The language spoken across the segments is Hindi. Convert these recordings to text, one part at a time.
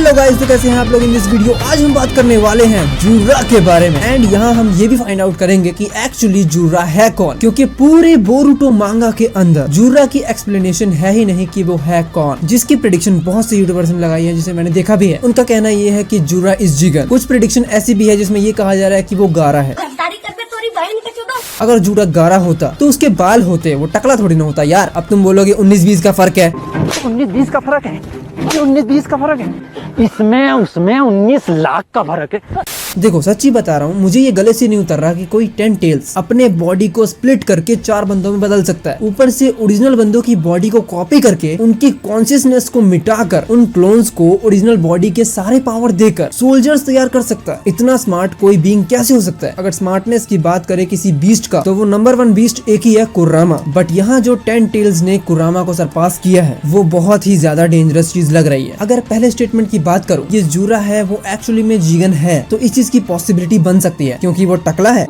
हेलो गाइस, तो कैसे हैं आप लोग इन दिस वीडियो। आज हम बात करने वाले हैं जूरा के बारे में एंड यहाँ हम ये भी फाइंड आउट करेंगे कि एक्चुअली जूरा है कौन, क्योंकि पूरे बोरुटो मांगा के अंदर जूरा की एक्सप्लेनेशन है ही नहीं कि वो है कौन, जिसकी प्रेडिक्शन बहुत से यूट्यूबर्स ने लगाई है, जिसे मैंने देखा भी है। उनका कहना ये है कि जूरा इज जिगन। कुछ प्रेडिक्शन ऐसी भी है जिसमें ये कहा जा रहा है कि वो गारा है। अगर जूरा गारा होता तो उसके बाल होते, वो टकला थोड़ी ना होता यार। अब तुम बोलोगे 19-20 का फर्क है। 19-20 का फर्क है, 19-20 का फर्क है, इसमें उसमें 19 लाख का फर्क है। देखो सच्ची बता रहा हूँ, मुझे ये गले से नहीं उतर रहा कि कोई 10 टेल्स अपने बॉडी को स्प्लिट करके 4 बंदों में बदल सकता है। ऊपर से ओरिजिनल बंदों की बॉडी को कॉपी करके उनकी कॉन्शियसनेस को मिटाकर उन क्लोन्स को ओरिजिनल बॉडी के सारे पावर देकर सोल्जर्स तैयार कर सकता है। इतना स्मार्ट कोई बीइंग कैसे हो सकता है? अगर स्मार्टनेस की बात करें किसी बीस्ट का, तो वो नंबर 1 बीस्ट एक ही है, कुरामा। बट यहाँ जो 10 टेल्स ने कुरामा को सरपास किया है, वो बहुत ही ज्यादा डेंजरस चीज लग रही है। अगर पहले स्टेटमेंट की बात करूँ, ये जूरा है वो एक्चुअली में जिगन है, तो इस चीज की पॉसिबिलिटी बन सकती है क्योंकि वो टकला है।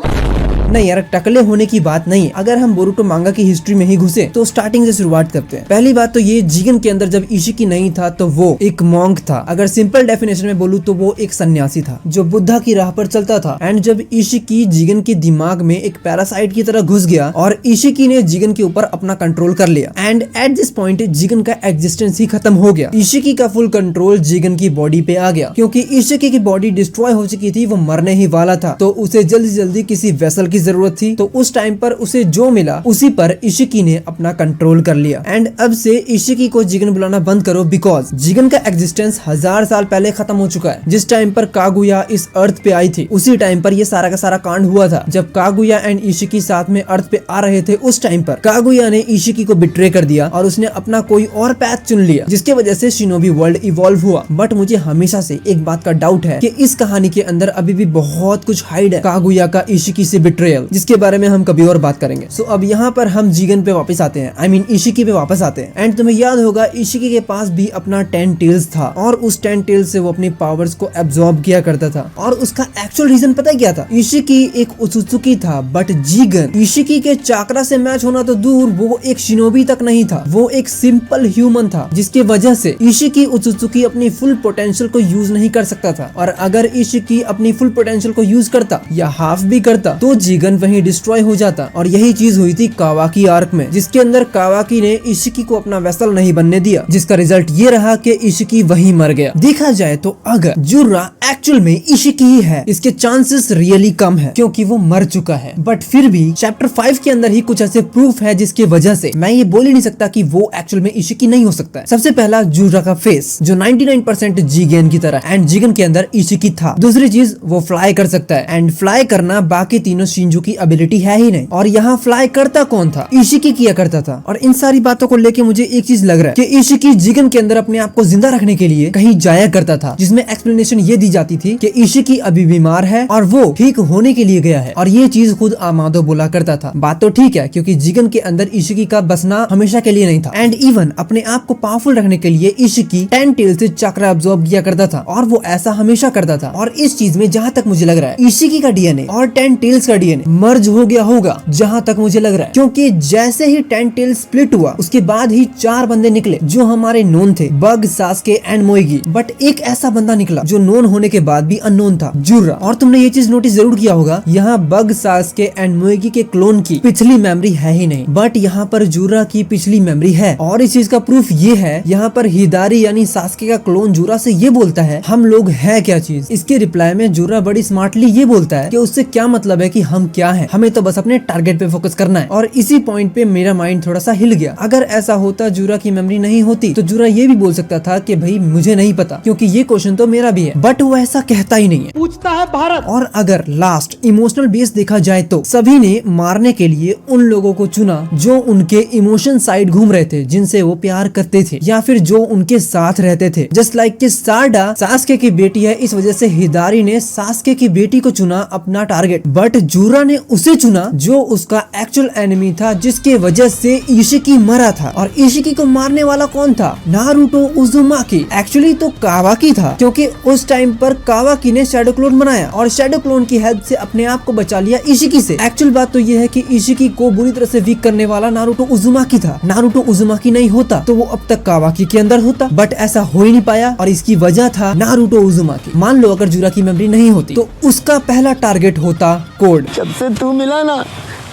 नहीं यार, टकले होने की बात नहीं है। अगर हम बोरुटो मांगा की हिस्ट्री में ही घुसे तो स्टार्टिंग से शुरुआत करते हैं। पहली बात तो ये, जिगन के अंदर जब इशिकी नहीं था तो वो एक मॉन्क था। अगर सिंपल डेफिनेशन में बोलूं तो वो एक सन्यासी था जो बुद्धा की राह पर चलता था। एंड जब इशिकी जिगन के दिमाग में एक पैरासाइट की तरह घुस गया और इशिकी ने जिगन के ऊपर अपना कंट्रोल कर लिया, एंड एट दिस पॉइंट जिगन का एग्जिस्टेंस ही खत्म हो गया। इशिकी का फुल कंट्रोल जिगन की बॉडी पे आ गया, क्योंकि इशिकी की बॉडी डिस्ट्रॉय हो चुकी थी, वो मरने ही वाला था। तो उसे जल्दी जल्दी किसी वेसल की जरूरत थी। तो उस टाइम पर उसे जो मिला उसी पर इशिकी ने अपना कंट्रोल कर लिया। एंड अब से इशिकी को जिगन बुलाना बंद करो, बिकॉज जिगन का एग्जिस्टेंस 1000 साल पहले खत्म हो चुका है। जिस टाइम पर कागुया इस अर्थ पे आई थी, उसी टाइम पर ये सारा का सारा कांड हुआ था। जब कागुया एंड इशिकी साथ में अर्थ पे आ रहे थे, उस टाइम पर कागुया ने इशिकी को बिट्रे कर दिया और उसने अपना कोई और पैथ चुन लिया, जिसके वजह से शिनोबी वर्ल्ड इवॉल्व हुआ। बट मुझे हमेशा से एक बात का डाउट है कि इस कहानी के अंदर अभी भी बहुत कुछ हाइड है कागुया का इशिकी से बिट्रेयल, जिसके बारे में हम कभी और बात करेंगे। सो अब यहाँ पर हम जिगन पे वापस आते हैं, आई मीन इशिकी पे वापस आते हैं। एंड तुम्हें याद होगा इशिकी के पास भी अपना 10 टेल्स था और उस 10 टेल्स से वो अपनी पावर्स को एब्जॉर्ब किया करता था। और उसका एक्चुअल रीजन पता है क्या था? इशिकी एक उत्सुकी था, बट जिगन इशिकी के चाक्रा से मैच होना तो दूर, वो एक शिनोबी तक नहीं था, वो एक सिंपल ह्यूमन था, जिसकी वजह से इशिकी उत्सुकी अपनी फुल पोटेंशियल को यूज नहीं कर सकता था। और अगर इशिकी अपनी फुल पोटेंशियल को यूज करता या हाफ भी करता तो जिगन वहीं डिस्ट्रॉय हो जाता। और यही चीज हुई थी कावाकी आर्क में, जिसके अंदर कावाकी ने इशिकी को अपना वेसल नहीं बनने दिया, जिसका रिजल्ट ये रहा कि इशिकी वहीं मर गया। देखा जाए तो अगर जूरा एक्चुअल में इशिकी ही है, इसके चांसेस रियली कम है क्योंकि वो मर चुका है। बट फिर भी चैप्टर 5 के अंदर ही कुछ ऐसे प्रूफ है जिसकी वजह से मैं ये बोल ही नहीं सकता कि वो एक्चुअल में इशिकी नहीं हो सकता है। सबसे पहला, जूरा का फेस जो 99% जिगेन की तरह, एंड जिगन के अंदर इशिकी था। दूसरी चीज, वो फ्लाई कर सकता है, एंड फ्लाई करना बाकी तीनों शिंजू की एबिलिटी है ही नहीं। और यहाँ फ्लाई करता कौन था? इशिकी किया करता था। और इन सारी बातों को लेके मुझे एक चीज लग रहा है कि इशिकी जिगन के अंदर अपने आप को जिंदा रखने के लिए कहीं जाया करता था, जिसमें एक्सप्लेनेशन ये दी जाती थी कि इशिकी अभी बीमार है और वो ठीक होने के लिए गया है। और ये चीज खुद आमादो बोला करता था। बात तो ठीक है, क्योंकि जिगन के अंदर इशिकी का बसना हमेशा के लिए नहीं था। एंड इवन अपने आप को पावरफुल रखने के लिए इशिकी 10 टेल से चक्र अब्सॉर्ब किया करता था, और वो ऐसा हमेशा करता था। और इस चीज में जहाँ तक मुझे लग रहा है, इशिकी का डीएनए और 10 टेल्स का डीएनए मर्ज हो गया होगा, जहाँ तक मुझे लग रहा है। क्योंकि जैसे ही 10 टेल स्प्लिट हुआ, उसके बाद ही 4 बंदे निकले जो हमारे नोन थे, बग, सास्के एंड मोएगी। बट एक ऐसा बंदा निकला जो नोन होने के बाद भी अननोन था, जूरा। और तुमने ये चीज नोटिस जरूर किया होगा, यहाँ बग, सास्के एंड मोएगी के क्लोन की पिछली मेमोरी है ही नहीं, बट यहाँ पर जूरा की पिछली मेमोरी है। और इस चीज का प्रूफ ये है, यहाँ पर हिदारी यानी सास्के का क्लोन जूरा से ये बोलता है, हम लोग है क्या चीज? इसके रिप्लाई में जूरा बड़ी स्मार्टली ये बोलता है कि उससे क्या मतलब है कि हम क्या है, हमें तो बस अपने टारगेट पे फोकस करना है। और इसी पॉइंट पे मेरा माइंड थोड़ा सा हिल गया। अगर ऐसा होता, जूरा की मेमोरी नहीं होती, तो जूरा ये भी बोल सकता था कि भाई मुझे नहीं पता, क्योंकि ये क्वेश्चन तो मेरा भी है। बट वो ऐसा कहता ही नहीं है, पूछता है भारत। और अगर लास्ट इमोशनल बेस देखा जाए तो सभी ने मारने के लिए उन लोगों को चुना जो उनके इमोशन साइड घूम रहे थे, जिनसे वो प्यार करते थे या फिर जो उनके साथ रहते थे। जस्ट लाइक कि सारडा सास्के की बेटी है, इस वजह से हिदारी ने सास्के की बेटी को चुना अपना टारगेट। बट जूरा जूरा ने उसे चुना जो उसका एक्चुअल एनिमी था, जिसके वजह से इशिकी मरा था। और इशिकी को मारने वाला कौन था? नारुतो उजुमाकी। एक्चुअली तो कावाकी था, क्योंकि उस टाइम पर कावाकी ने शैडो क्लोन बनाया और शैडो क्लोन की हेल्प से अपने आप को बचा लिया इशिकी से। एक्चुअल बात तो ये है कि इशिकी को बुरी तरह से वीक करने वाला नारुतो उजुमाकी था। नारुतो उजुमाकी नहीं होता तो वो अब तक कावाकी के अंदर होता, बट ऐसा हो ही नहीं पाया और इसकी वजह था नारुतो उजुमाकी। मान लो अगर जूरा की मेमोरी नहीं होती तो उसका पहला टारगेट होता कोड। जब से तू मिला ना,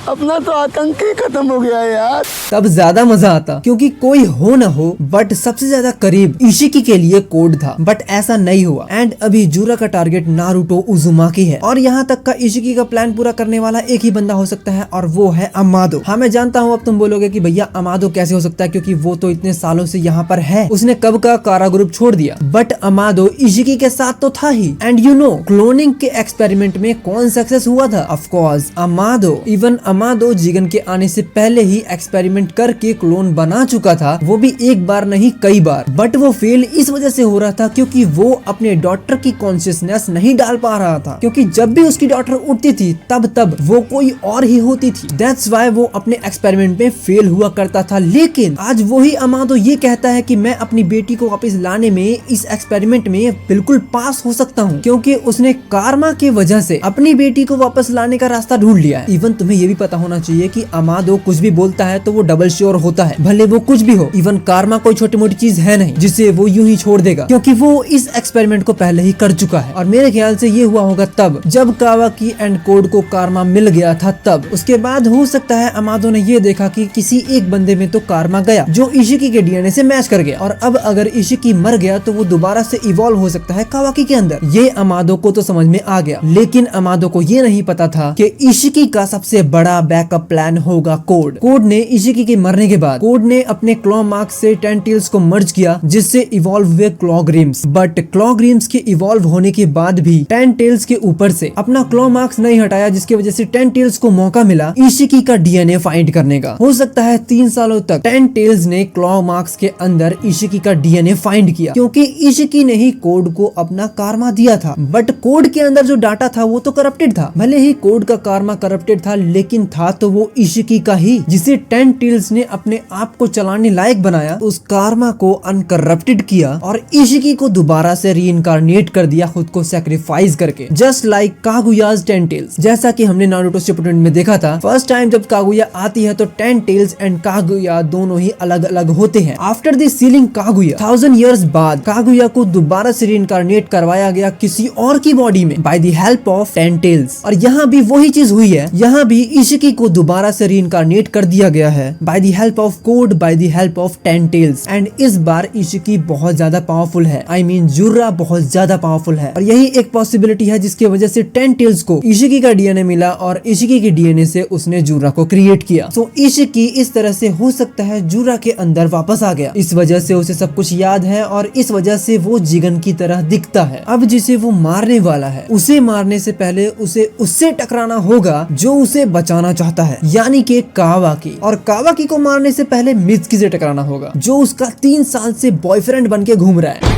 अपना तो आतंक ही खत्म हो गया है यार। तब ज्यादा मजा आता, क्योंकि कोई हो न हो बट सबसे ज्यादा करीब इशिकी के लिए कोड था, बट ऐसा नहीं हुआ। एंड अभी जूरा का टारगेट नारुतो उजुमाकी है और यहाँ तक का इशिकी का प्लान पूरा करने वाला एक ही बंदा हो सकता है और वो है अमादो। हाँ मैं जानता हूँ अब तुम बोलोगे कि भैया अमादो कैसे हो सकता है, क्योंकि वो तो इतने सालों से यहाँ पर है, उसने कब का कारा ग्रुप छोड़ दिया। बट अमादो इशिकी के साथ तो था ही। एंड यू नो क्लोनिंग के एक्सपेरिमेंट में कौन सक्सेस हुआ था? ऑफ कोर्स अमादो। इवन अमादो जिगन के आने से पहले ही एक्सपेरिमेंट करके क्लोन बना चुका था, वो भी एक बार नहीं कई बार। बट वो फेल इस वजह से हो रहा था क्योंकि वो अपने डॉटर की कॉन्शियसनेस नहीं डाल पा रहा था, क्योंकि जब भी उसकी डॉटर उठती थी तब वो कोई और ही होती थी। दैट्स वाई वो अपने एक्सपेरिमेंट में फेल हुआ करता था। लेकिन आज वही अमादो ये कहता है कि मैं अपनी बेटी को वापस लाने में इस एक्सपेरिमेंट में बिल्कुल पास हो सकता हूँ, क्योंकि उसने कारमा की वजह से अपनी बेटी को वापस लाने का रास्ता ढूंढ लिया है। इवन तुम्हें ये भी पता होना चाहिए कि अमादो कुछ भी बोलता है तो वो डबल श्योर होता है, भले वो कुछ भी हो। इवन कारमा कोई छोटी मोटी चीज है नहीं जिसे वो यूं ही छोड़ देगा, क्योंकि वो इस एक्सपेरिमेंट को पहले ही कर चुका है। और मेरे ख्याल से ये हुआ होगा तब जब कावाकी एंड कोड को कारमा मिल गया था तब। उसके बाद हो सकता है अमादो ने ये देखा कि किसी एक बंदे में तो कारमा गया जो इशिकी के डीएनए से मैच कर गया, और अब अगर इशिकी मर गया तो वो दोबारा से इवॉल्व हो सकता है कावाकी के अंदर। ये अमादो को तो समझ में आ गया, लेकिन अमादो को ये नहीं पता था कि इशिकी का सबसे बड़ा बैकअप प्लान होगा कोड। कोड ने इशिकी के मरने के बाद कोड ने अपने क्लॉ मार्क से 10 टेल्स को मर्ज किया, जिससे इवॉल्व हुए claw grims. But claw grims के इवॉल्व होने के बाद भी 10 टेल्स के ऊपर से अपना क्लॉ मार्क्स नहीं हटाया, जिसकी वजह से 10 टेल्स को मौका मिला इशिकी का डीएनए फाइंड करने का। हो सकता है 3 सालों तक 10 टेल्स ने क्लॉ मार्क्स के अंदर इशिकी का डीएनए फाइंड किया, क्योंकि इशिकी ने ही कोड को अपना कारमा दिया था। बट कोड के अंदर जो डाटा था वो तो करप्टेड था। भले ही कोड का कारमा करप्टेड था, लेकिन था तो वो इशिकी का ही, जिसे 10 टेल्स ने अपने आप को चलाने लायक बनाया, उस कारमा को अनकरप्टेड किया और इशिकी को दोबारा से रीइंकार्नेट कर दिया खुद को सैक्रिफाइस करके, जस्ट लाइक कागुयाज 10 टेल्स। जैसा कि हमने नारुतो शिपुडेन में देखा था, फर्स्ट टाइम जब कागुया आती है तो 10 टेल्स एंड कागुया दोनों ही अलग अलग होते हैं। After the ceiling Kaguya 1000 years बाद कागुया को दोबारा से रीइंकार्नेट करवाया गया किसी और की बॉडी में by the help of 10 tails. और यहाँ भी वही चीज हुई है, यहाँ भी इशिकी को दोबारा से रीइंकार्नेट कर दिया गया है by the help of code, by the help of 10 tails. And इस बार इशिकी बहुत ज्यादा पावरफुल है, आई मीन जूरा बहुत ज्यादा पावरफुल है। और यही एक पॉसिबिलिटी है जिसकी वजह से 10 टेल्स को इशिकी का डीएनए मिला और इशिकी के डीएनए से उसने जूरा को क्रिएट किया। सो इशिकी इस तरह से हो सकता है जूरा के अंदर वापस आ गया। इस वजह से उसे सब कुछ याद है और इस वजह से वो जिगन की तरह दिखता है। अब जिसे वो मारने वाला है, उसे मारने से पहले उसे उससे टकराना होगा जो उसे बचाना चाहता है, यानी कि कावाकी। और कावाकी को मारने से पहले मित्सुकी से टकराना होगा, जो उसका 3 साल से बॉयफ्रेंड बन के घूम रहा है।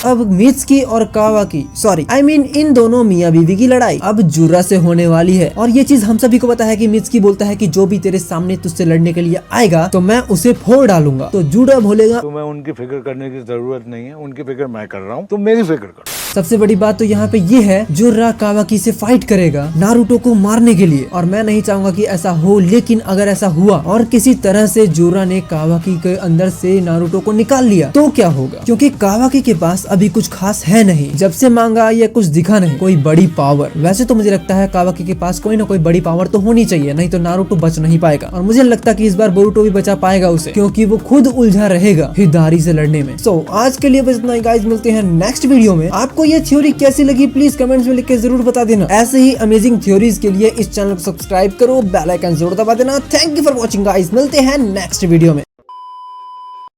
अब मित्सुकी और कावाकी, सॉरी आई मीन इन दोनों मियाँ बीवी की लड़ाई अब जूरा से होने वाली है। और ये चीज हम सभी को पता है कि मित्सुकी बोलता है कि जो भी तेरे सामने तुझसे लड़ने के लिए आएगा तो मैं उसे फोड़ डालूंगा। तो जूरा बोलेगा तुम्हें उनकी फिक्र करने की जरूरत नहीं है, उनकी फिक्र मैं कर रहा हूँ, तुम मेरी फिक्र करो। सबसे बड़ी बात तो यहाँ पे ये है, जूरा कावाकी से फाइट करेगा नारुतो को मारने के लिए। और मैं नहीं चाहूंगा कि ऐसा हो, लेकिन अगर ऐसा हुआ और किसी तरह से जूरा ने कावाकी के अंदर से नारुतो को निकाल लिया तो क्या होगा? क्योंकि कावाकी के पास अभी कुछ खास है नहीं, जब से मांगा ये कुछ दिखा नहीं कोई बड़ी पावर। वैसे तो मुझे लगता है कावाकी के पास कोई ना कोई बड़ी पावर तो होनी चाहिए, नहीं तो नारुतो बच नहीं पाएगा। और मुझे लगता कि इस बार बोरुतो भी बचा पाएगा उसे, क्योंकि वो खुद उलझा रहेगा हिदारी से लड़ने में। सो आज के लिए बस इतना ही गाइस, मिलते हैं नेक्स्ट वीडियो में। आपको ये थ्योरी कैसी लगी प्लीज कमेंट्स में लिख के जरूर बता देना। ऐसे ही अमेजिंग थ्योरीज के लिए इस चैनल को सब्सक्राइब करो, बेल आइकन जरूर दबा देना। Thank you for watching guys, मिलते हैं नेक्स्ट वीडियो में।